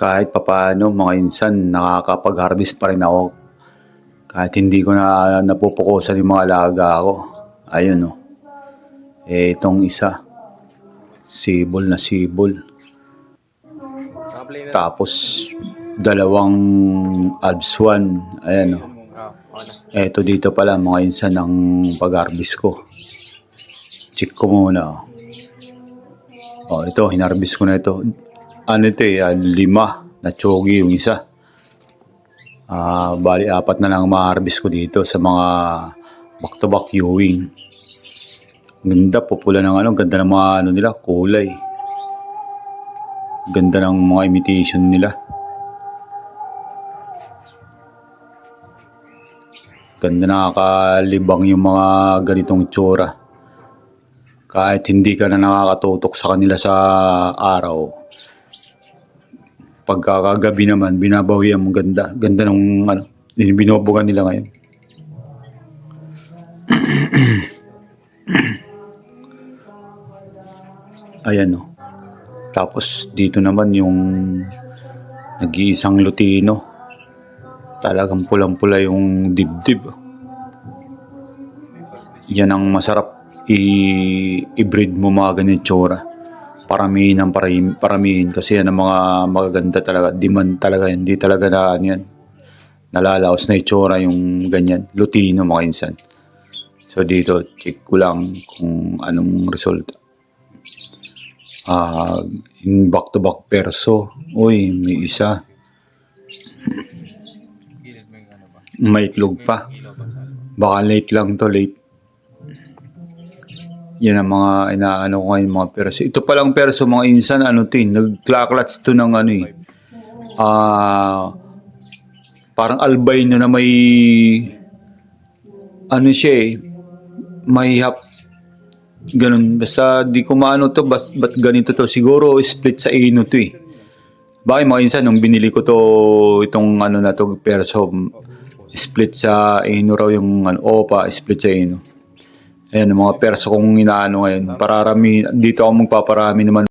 kahit papaano mga insan nakakapag-harvest pa rin ako kahit hindi ko na napupukusan yung mga alaga ko. Ayun oh. Itong isa sibol na sibol, tapos dalawang albswan. Ayan oh. Eto dito pala mga insan ang pag-harvest ko. Check ko muna oh. Oh, ito hinarvest ko na ito. Ano ito 5 na chogi yung isa. Bali 4 na lang ma-harvest ko dito sa mga back-to-back viewing. Ganda, pupula ng ganda ng mga nila, kulay. Ganda ng mga imitation nila. Ganda, nakakalibang yung mga ganitong tsura. Kahit hindi ka na nakakatutok sa kanila sa araw, pagkakagabi naman, binabawian mo ganda. Ganda ng binubugan nila ngayon. Ayan o. Tapos dito naman yung nag-iisang lutino. Talagang pulang-pula yung dibdib. Yan ang masarap i-breed mo mga ganyan tsura. Paramihin kasi yan ang mga magaganda talaga. Demand talaga yan. Hindi talaga na yan. Nalalaos na itsura yung ganyan. Lutino mga insan. So dito, check ko lang kung anong result. Yung back-to-back perso. Uy, may isa. May itlog pa. Baka late lang to, late. Yan ang mga inaano ko ngayon, mga perso. Ito palang perso mga insan, nagklaklats to ng parang albino na may siya may ganun. Basta di ko maano to, ba't ganito to? Siguro split sa ino to Bakit mga insan, nung binili ko to, itong na to, perso, split sa ino raw yung opa, split sa ino. Ayan, mga perso kong inaano ngayon. Dito ako magpaparami naman.